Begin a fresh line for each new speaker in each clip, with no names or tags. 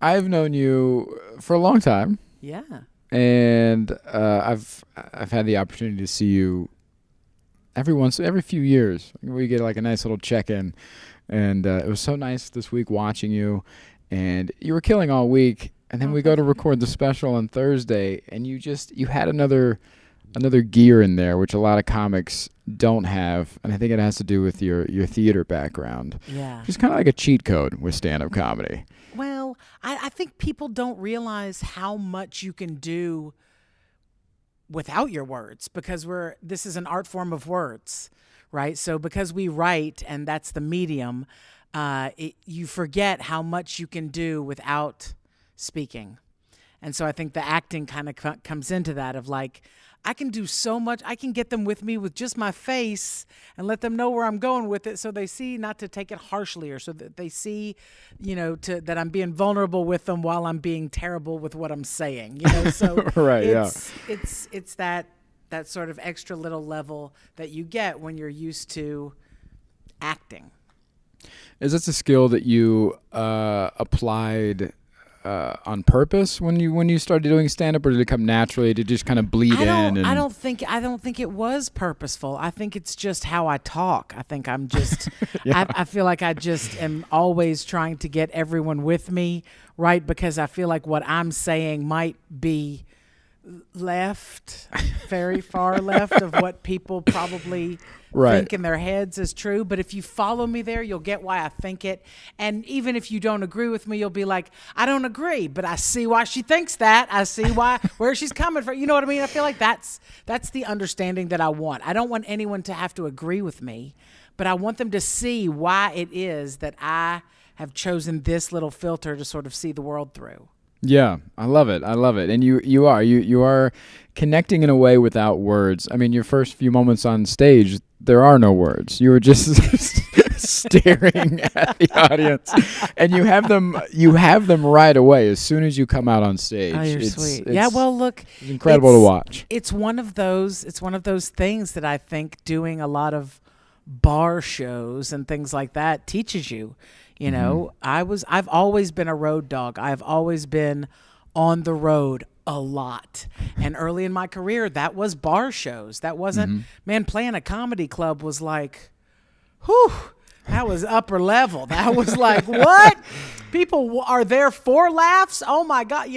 I've known you for a long time,
Yeah.
and I've had the opportunity to see you every few years. We get like a nice little check-in, and it was so nice this week watching you, and you were killing all week. And then we go to record the special on Thursday, and you had another gear in there, which a lot of comics don't have, and I think it has to do with your theater background.
Yeah.
It's kind of like a cheat code with stand-up comedy.
Well, I think people don't realize how much you can do without your words, because this is an art form of words, right? So because we write and that's the medium, you forget how much you can do without speaking. And so I think the acting kind of comes into that of like, I can do so much. I can get them with me with just my face and let them know where I'm going with it, so they see not to take it harshly, or so that they see, that I'm being vulnerable with them while I'm being terrible with what I'm saying. So
Right,
it's that sort of extra little level that you get when you're used to acting.
Is this a skill that you applied on purpose when you started doing stand-up, or did it come naturally? Did it just kind of bleed in?
I don't think it was purposeful. I think it's just how I talk. I think I'm just
Yeah.
I feel like I just am always trying to get everyone with me, right? Because I feel like what I'm saying might be very far left of what people probably think in their heads is true. But if you follow me there, you'll get why I think it. And even if you don't agree with me, you'll be like, I don't agree, but I see why she thinks that. I see where she's coming from. You know what I mean? I feel like that's the understanding that I want. I don't want anyone to have to agree with me, but I want them to see why it is that I have chosen this little filter to sort of see the world through.
Yeah, I love it. And you are connecting in a way without words. I mean, your first few moments on stage, there are no words. You were just staring at the audience, and you have them right away as soon as you come out on stage.
Oh, you're sweet. Yeah, well, look,
it's incredible to watch.
It's one of those things that I think doing a lot of bar shows and things like that teaches you. I've always been a road dog. I've always been on the road a lot. And early in my career, that was bar shows. That wasn't, playing a comedy club was like, whew, that was upper level. That was like, what? People are there for laughs? Oh my God.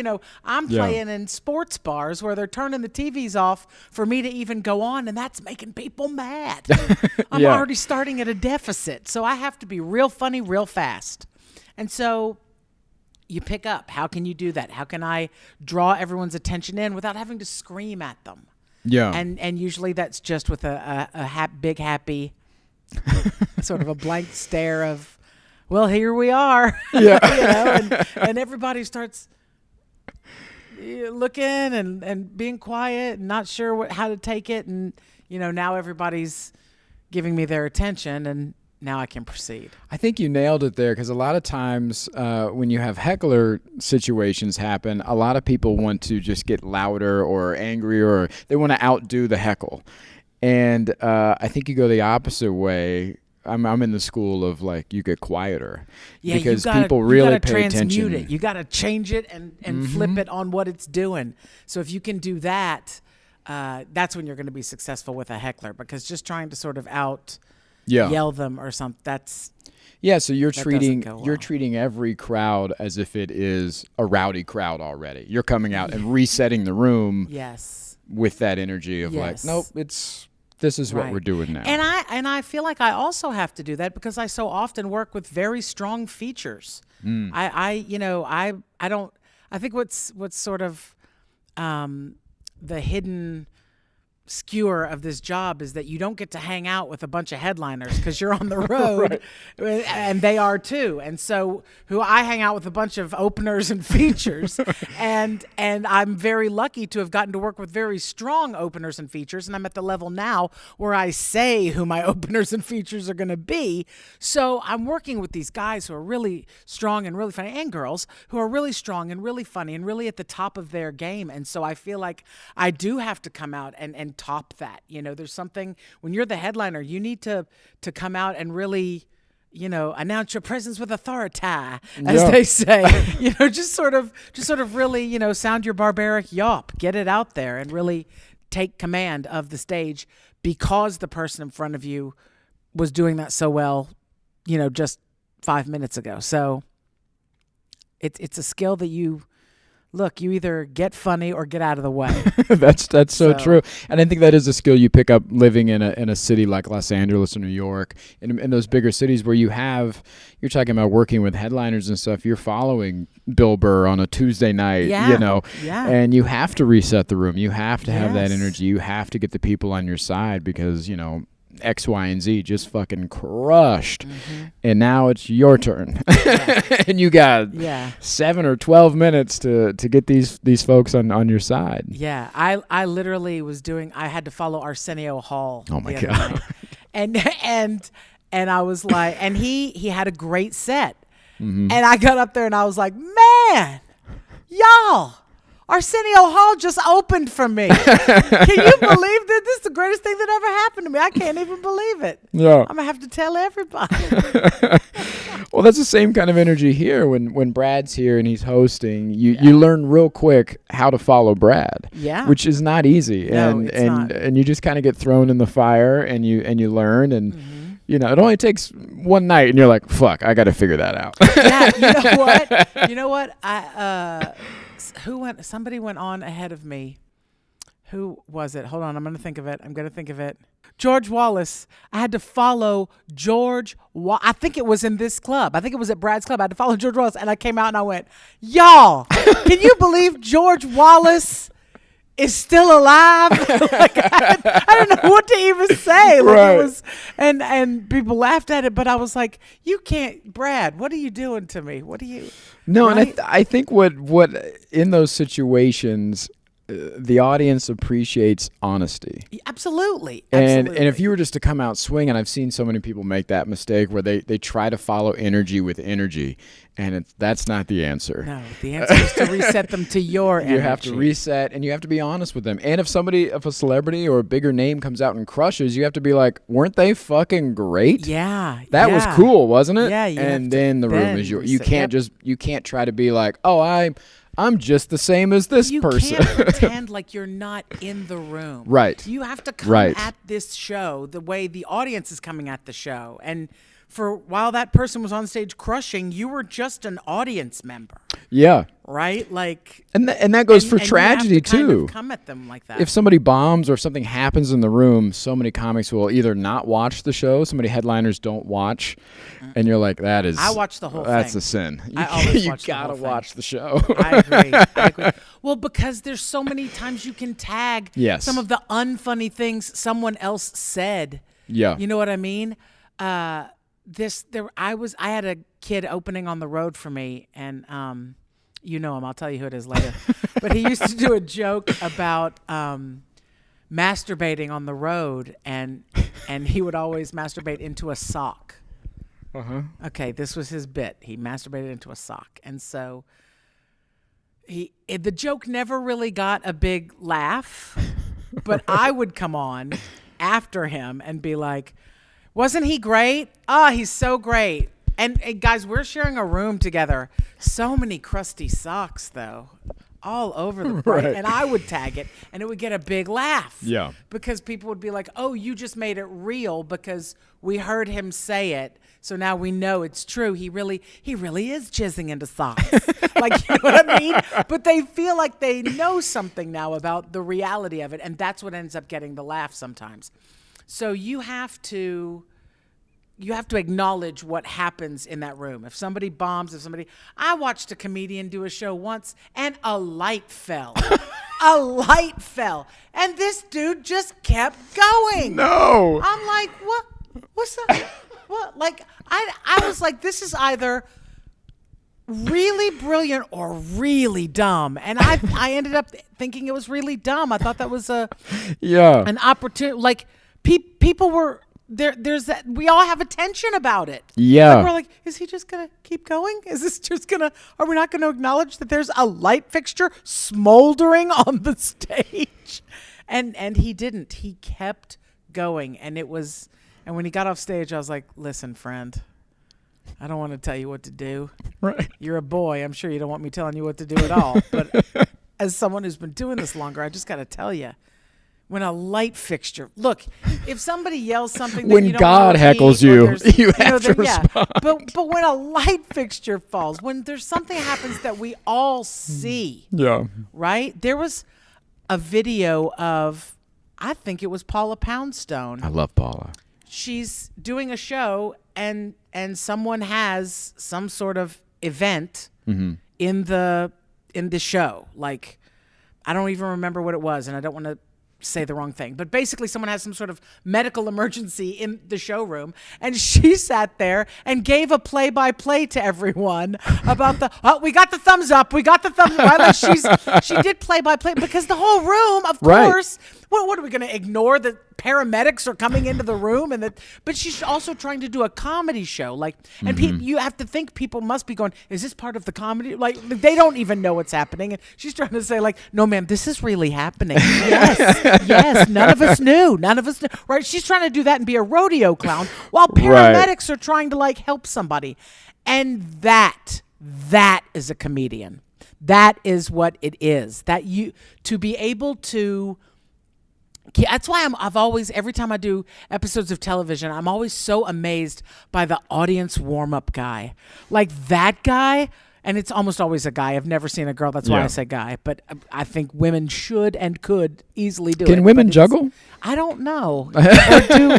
I'm playing in sports bars where they're turning the TVs off for me to even go on, and that's making people mad. I'm already starting at a deficit, so I have to be real funny real fast. And so you pick up. How can you do that? How can I draw everyone's attention in without having to scream at them?
Yeah.
And usually that's just with a big happy sort of a blank stare of, well, here we are.
Yeah.
And everybody starts looking and being quiet and not sure how to take it. And, now everybody's giving me their attention, and now I can proceed.
I think you nailed it there, because a lot of times when you have heckler situations happen, a lot of people want to just get louder or angrier, or they want to outdo the heckle. And I think you go the opposite way. I'm in the school of like you get quieter, because people really pay attention.
It. You got to change it and flip it on what it's doing. So if you can do that, that's when you're going to be successful with a heckler, because just trying to sort of yell them or something, that's
so you're treating every crowd as if it is a rowdy crowd already. You're coming out and resetting the room.
Yes.
With that energy of like, nope, this is what we're doing now.
And I feel like I also have to do that because I so often work with very strong features. I think what's sort of the hidden skewer of this job is that you don't get to hang out with a bunch of headliners because you're on the road and they are too. And so I hang out with a bunch of openers and features and I'm very lucky to have gotten to work with very strong openers and features. And I'm at the level now where I say who my openers and features are going to be. So I'm working with these guys who are really strong and really funny, and girls who are really strong and really funny and really at the top of their game. And so I feel like I do have to come out and top that. There's something when you're the headliner, you need to come out and really announce your presence with authority, as they say. Just sort of really, sound your barbaric yawp, get it out there, and really take command of the stage because the person in front of you was doing that so well, just 5 minutes ago. So it's a skill that you either get funny or get out of the way.
That's so true. And I think that is a skill you pick up living in a city like Los Angeles or New York, in those bigger cities where you're talking about working with headliners and stuff. You're following Bill Burr on a Tuesday night, and you have to reset the room. You have to have that energy. You have to get the people on your side because, X, Y, and Z just fucking crushed. And now it's your turn. And you got 7 or 12 minutes to get these folks on your side.
Yeah. I literally I had to follow Arsenio Hall.
Oh my God.
and I was like, and he had a great set. And I got up there and I was like, man, y'all, Arsenio Hall just opened for me. Can you believe that? This is the greatest thing that ever happened to me. I can't even believe it.
Yeah.
I'm going to have to tell everybody.
Well, that's the same kind of energy here. When Brad's here and he's hosting, you learn real quick how to follow Brad. Yeah. Which is not easy.
No, it's not.
And you just kind of get thrown in the fire and you learn and it only takes one night and you're like, fuck, I got to figure that out.
You know what? Somebody went on ahead of me. Who was it? Hold on. I'm going to think of it. George Wallace. I had to follow George. I think it was in this club. I think it was at Brad's club. I had to follow George Wallace. And I came out and I went, y'all, can you believe George Wallace is still alive? I don't know what to even say. It was, and people laughed at it, but I was like, you can't, Brad, what are you doing to me? What are you?
No, right? And I think what in those situations, the audience appreciates honesty.
Absolutely.
And if you were just to come out swinging, I've seen so many people make that mistake where they try to follow energy with energy, and that's not the answer.
No, the answer is to reset them to your energy.
You have to reset, and you have to be honest with them. And if a celebrity or a bigger name comes out and crushes, you have to be like, weren't they fucking great?
Yeah.
That was cool, wasn't it?
Yeah.
And then the room is yours. You can't try to be like, oh, I'm just the same as this person.
You can't pretend like you're not in the room.
Right.
You have to come at this show the way the audience is coming at the show. And while that person was on stage crushing, you were just an audience member.
Yeah.
Right?
And that goes for tragedy too.
Kind of come at them like that.
If somebody bombs or something happens in the room, so many comics will either not watch the show, so many headliners don't watch, and you're like, I
watch the whole thing.
That's a sin.
I always
you
watch
gotta
the whole
watch the show.
I agree. Well, because there's so many times you can tag some of the unfunny things someone else said.
Yeah.
You know what I mean? I had a kid opening on the road for me, and you know him. I'll tell you who it is later. But he used to do a joke about masturbating on the road, and he would always masturbate into a sock. Okay, this was his bit. He masturbated into a sock, and so the joke never really got a big laugh. But I would come on after him and be like, wasn't he great? Oh, he's so great. And guys, we're sharing a room together. So many crusty socks, though, all over the place. Right. And I would tag it, and it would get a big laugh.
Yeah.
Because people would be like, oh, you just made it real because we heard him say it. So now we know it's true. He really is jizzing into socks. You know what I mean? But they feel like they know something now about the reality of it, and that's what ends up getting the laugh sometimes. So you have to acknowledge what happens in that room. If somebody bombs, I watched a comedian do a show once and a light fell. A light fell. And this dude just kept going.
No.
I'm like, what? What's that? What? I was like, this is either really brilliant or really dumb. And I ended up thinking it was really dumb. I thought that was an opportunity. People were there's that we all have a tension about it.
Yeah.
We're like, is he just gonna keep going? Is this just are we not gonna acknowledge that there's a light fixture smoldering on the stage? And he didn't. He kept going. And when he got off stage, I was like, listen, friend, I don't want to tell you what to do.
Right.
You're a boy. I'm sure you don't want me telling you what to do at all. But as someone who's been doing this longer, I just got to tell you, when a light fixture, look, if somebody yells something that
When
you don't
God
repeat,
heckles
or
you,
there's-
you have to
then, yeah.
respond.
But when a light fixture falls, when there's something happens that we all see,
Yeah.
right? There was a video of, I think it was Paula Poundstone.
I love Paula.
She's doing a show and someone has some sort of event in the show. Like, I don't even remember what it was, and I don't want to say the wrong thing, but basically someone has some sort of medical emergency in the showroom, and she sat there and gave a play-by-play to everyone about we got the thumbs up, we got the thumbs up. Like she did play-by-play because the whole room, of
Right.
course, what are we going to ignore that paramedics are coming into the room, but she's also trying to do a comedy show, like, and you have to think people must be going, is this part of the comedy? Like, they don't even know what's happening, and she's trying to say, like, no, ma'am, this is really happening. Yes, none of us knew, right? She's trying to do that and be a rodeo clown while paramedics are trying to, like, help somebody, and that is a comedian. That is what it is. That you to be able to. That's why I've always, every time I do episodes of television, I'm always so amazed by the audience warm-up guy. Like that guy, and it's almost always a guy. I've never seen a girl. That's why I say guy. But I think women should and could easily do it.
Can women juggle?
I don't know.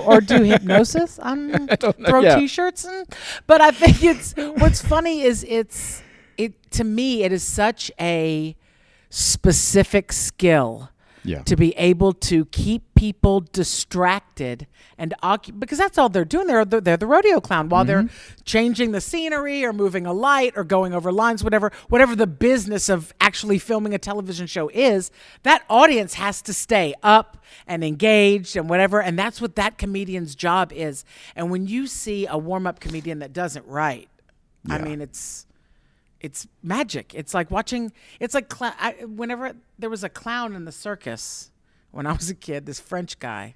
or do hypnosis. Throw T-shirts. But I think what's funny is to me, it is such a specific skill.
Yeah.
To be able to keep people distracted and because that's all they're doing. They're the rodeo clown while they're changing the scenery or moving a light or going over lines, whatever the business of actually filming a television show is. That audience has to stay up and engaged and whatever, and that's what that comedian's job is. And when you see a warm-up comedian that doesn't write, I mean, it's magic. It's like watching. It's like whenever there was a clown in the circus when I was a kid, this French guy.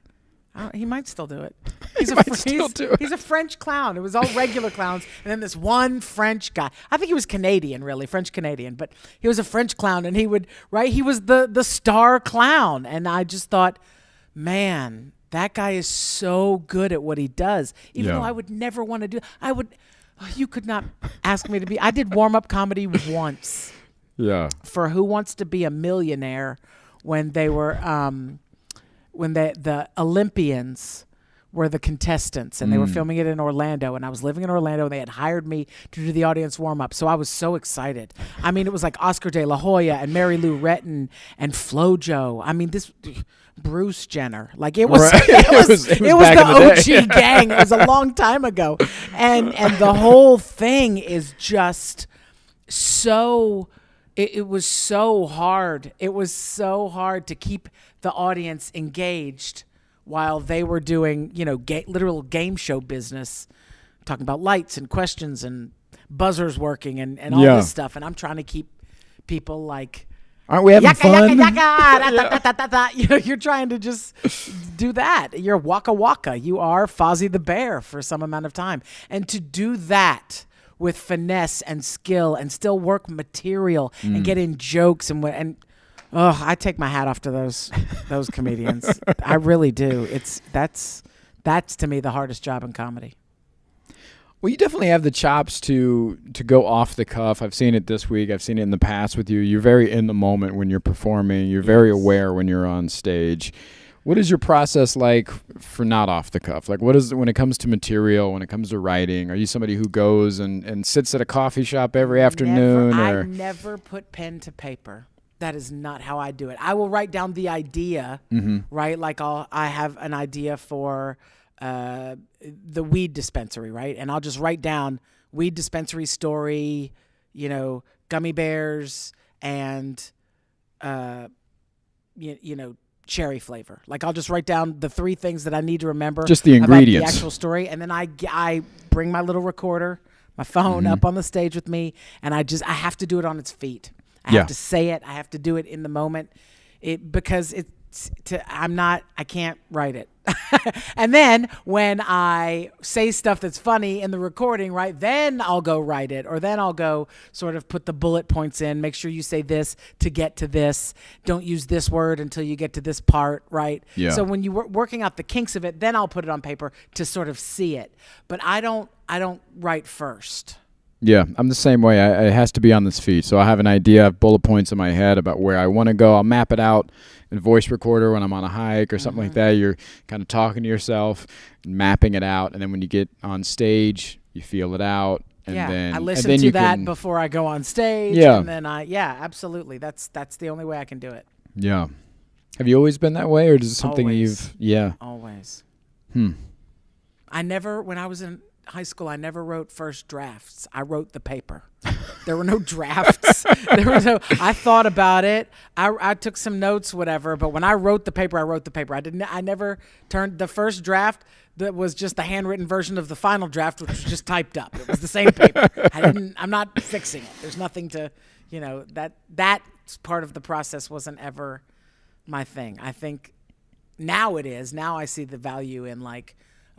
He might still do it. He's a French clown. It was all regular clowns, and then this one French guy. I think he was Canadian, really, French Canadian, but he was a French clown, and he was the star clown, and I just thought, man, that guy is so good at what he does. Even though I would never want to do. You could not ask me to be. I did warm-up comedy once.
Yeah.
For Who Wants to Be a Millionaire, when they were when the Olympians were the contestants, and they were filming it in Orlando, and I was living in Orlando, and they had hired me to do the audience warm-up. So I was so excited. I mean, it was like Oscar De La Hoya and Mary Lou Retton and FloJo. I mean, this Bruce Jenner. Like it was,
right.
it was the OG
day.
gang. It was a long time ago, and the whole thing is just so. It was so hard. It was so hard to keep the audience engaged while they were doing, literal game show business, talking about lights and questions and buzzers working and all this stuff. And I'm trying to keep people like,
aren't we having fun?
You're trying to just do that. You're Waka Waka. You are Fozzie the Bear for some amount of time. And to do that with finesse and skill and still work material and get in jokes and I take my hat off to those comedians. I really do. That's to me the hardest job in comedy.
Well, you definitely have the chops to go off the cuff. I've seen it this week. I've seen it in the past with you. You're very in the moment when you're performing. You're very aware when you're on stage. What is your process like for not off the cuff? Like, what is when it comes to material, when it comes to writing? Are you somebody who goes and sits at a coffee shop every afternoon?
I never put pen to paper. That is not how I do it. I will write down the idea, right? Like I have an idea for the weed dispensary, right? And I'll just write down weed dispensary story, gummy bears and, cherry flavor. Like I'll just write down the three things that I need to remember.
Just the ingredients.
About the actual story. And then I bring my little recorder, my phone up on the stage with me. And I have to do it on its feet. I have to say it. I have to do it in the moment. I can't write it. And then when I say stuff that's funny in the recording, right, then I'll go write it, or then I'll go sort of put the bullet points in, make sure you say this to get to this. Don't use this word until you get to this part, right?
Yeah.
So when you're working out the kinks of it, then I'll put it on paper to sort of see it. But I don't write first.
Yeah, I'm the same way. It has to be on this feed. So I have an idea, I have bullet points in my head about where I want to go. I'll map it out in a voice recorder when I'm on a hike or something like that. You're kind of talking to yourself, mapping it out, and then when you get on stage, you feel it out. And then
I listen to that before I go on stage.
Yeah.
And then absolutely. That's the only way I can do it.
Yeah. Have you always been that way, or is it something
Always.
Yeah.
Always.
Hmm.
When I was in high school, I never wrote first drafts. I wrote the paper. There were no drafts. I thought about it. I took some notes, whatever. But when I wrote the paper, I wrote the paper. I never turned the first draft. That was just the handwritten version of the final draft, which was just typed up. It was the same paper. I'm not fixing it. There's nothing to, that part of the process wasn't ever my thing. I think now it is. Now I see the value in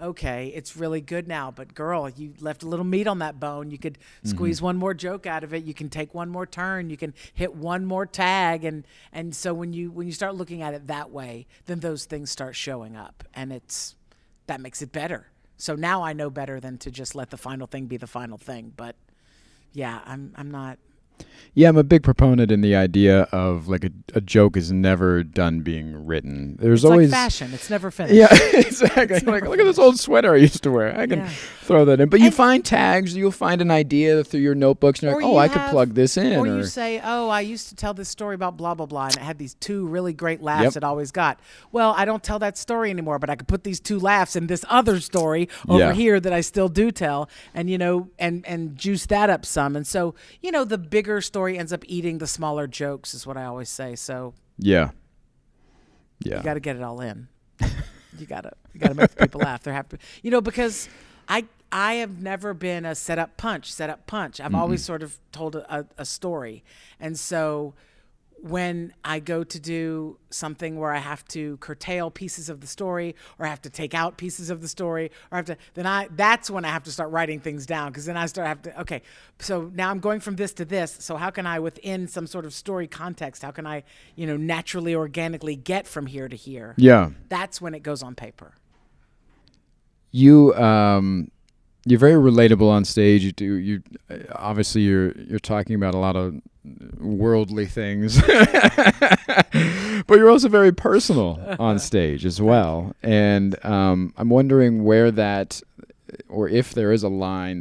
okay, it's really good now, but girl, you left a little meat on that bone. You could squeeze one more joke out of it. You can take one more turn. You can hit one more tag. And so when you start looking at it that way, then those things start showing up, and that makes it better. So now I know better than to just let the final thing be the final thing. But yeah, I'm not.
Yeah, I'm a big proponent in the idea of a joke is never done being written. There's always
like fashion; it's never finished.
Yeah, exactly. Look at this old sweater I used to wear. I can throw that in. But you find tags. You'll find an idea through your notebooks, and you're like, I could plug this in.
Or you say, I used to tell this story about blah blah blah, and it had these two really great laughs it always got. Well, I don't tell that story anymore, but I could put these two laughs in this other story over here that I still do tell, and and juice that up some. And so the bigger story ends up eating the smaller jokes, is what I always say. So
yeah,
you got to get it all in. you gotta make the people laugh. There have to, because I have never been a set up punch. I've always sort of told a story, and so when I go to do something where I have to curtail pieces of the story, or I have to take out pieces of the story, or that's when I have to start writing things down, because then okay, so now I'm going from this to this, so how can I, within some sort of story context, how can I, naturally, organically get from here to here?
Yeah.
That's when it goes on paper.
You're very relatable on stage. You obviously you're talking about a lot of worldly things, but you're also very personal on stage as well. And I'm wondering where that, or if there is a line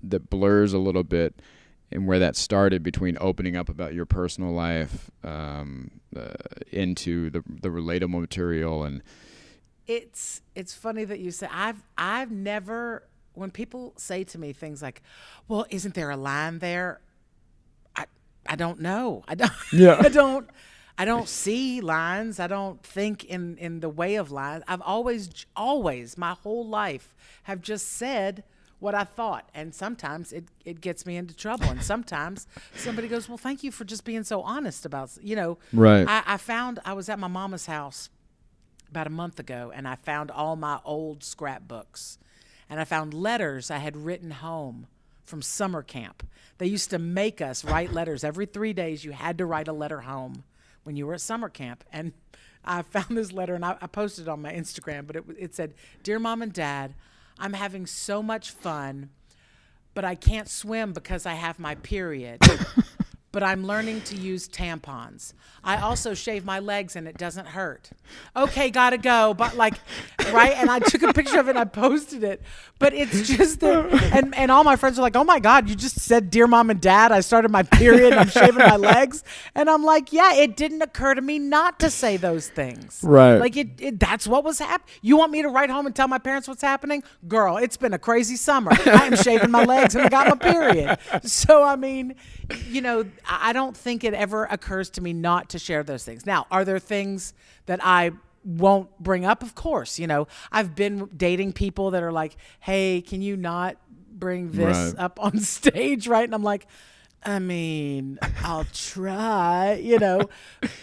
that blurs a little bit, and where that started between opening up about your personal life into the relatable material. And
it's funny that you say I've never. When people say to me things like, well, isn't there a line there? I don't know. I don't. Yeah. I don't see lines. I don't think in the way of lines. I've always my whole life have just said what I thought, and sometimes it gets me into trouble, and sometimes somebody goes, well, thank you for just being so honest about
Right.
I was at my mama's house about a month ago, and I found all my old scrapbooks. And I found letters I had written home from summer camp. They used to make us write letters. Every 3 days, you had to write a letter home when you were at summer camp. And I found this letter, and I posted it on my Instagram, but it said, Dear Mom and Dad, I'm having so much fun, but I can't swim because I have my period. But I'm learning to use tampons. I also shave my legs and it doesn't hurt. Okay, gotta go. But right? And I took a picture of it and I posted it. But it's just and all my friends are like, oh my God, you just said, Dear Mom and Dad, I started my period and I'm shaving my legs. And I'm like, yeah, it didn't occur to me not to say those things.
Right.
That's what was happening. You want me to write home and tell my parents what's happening? Girl, it's been a crazy summer. I am shaving my legs and I got my period. So, I mean, I don't think it ever occurs to me not to share those things. Now, are there things that I won't bring up? Of course. I've been dating people that are like, hey, can you not bring this up on stage, right? And I'm like, I mean, I'll try, you know,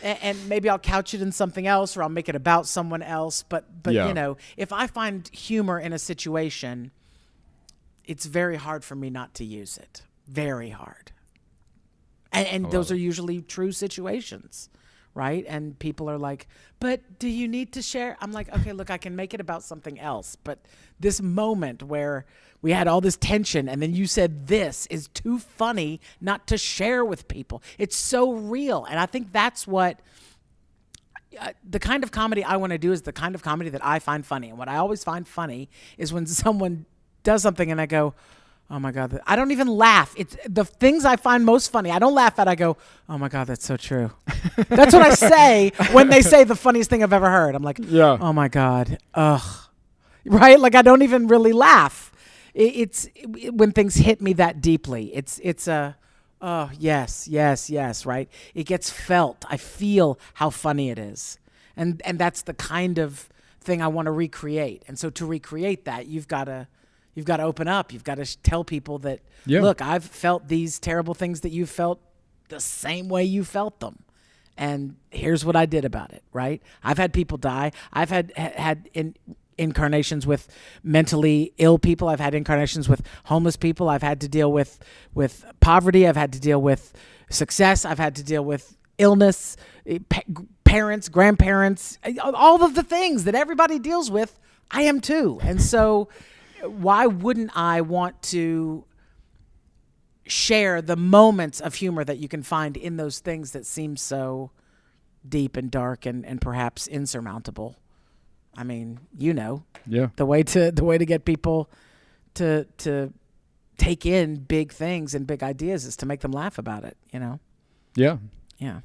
and maybe I'll couch it in something else or I'll make it about someone else. But
Yeah.
you know, if I find humor in a situation, it's very hard for me not to use it. Very hard. And those are usually true situations, right? And people are like, but do you need to share? I'm like, okay, look, I can make it about something else. But this moment where we had all this tension and then you said this is too funny not to share with people. It's so real. And I think that's what the kind of comedy I want to do is the kind of comedy that I find funny. And what I always find funny is when someone does something and I go, oh my God, I don't even laugh. It's the things I find most funny. I don't laugh at. I go, oh my God, that's so true. That's what I say when they say the funniest thing I've ever heard. I'm like,
Yeah.
oh my God, ugh, right? Like I don't even really laugh. It's when things hit me that deeply. It's a, oh yes, yes, yes, right? It gets felt. I feel how funny it is, and that's the kind of thing I want to recreate. And so to recreate that, you've got to open up. You've got to tell people that, look, I've felt these terrible things that you felt the same way you felt them. And here's what I did about it, right? I've had people die. I've had incarnations with mentally ill people. I've had incarnations with homeless people. I've had to deal with poverty. I've had to deal with success. I've had to deal with illness, parents, grandparents, all of the things that everybody deals with. I am too. And so why wouldn't I want to share the moments of humor that you can find in those things that seem so deep and dark and perhaps insurmountable? I mean, you know, the way to get people to take in big things and big ideas is to make them laugh about it, you know?
Yeah.
Yeah.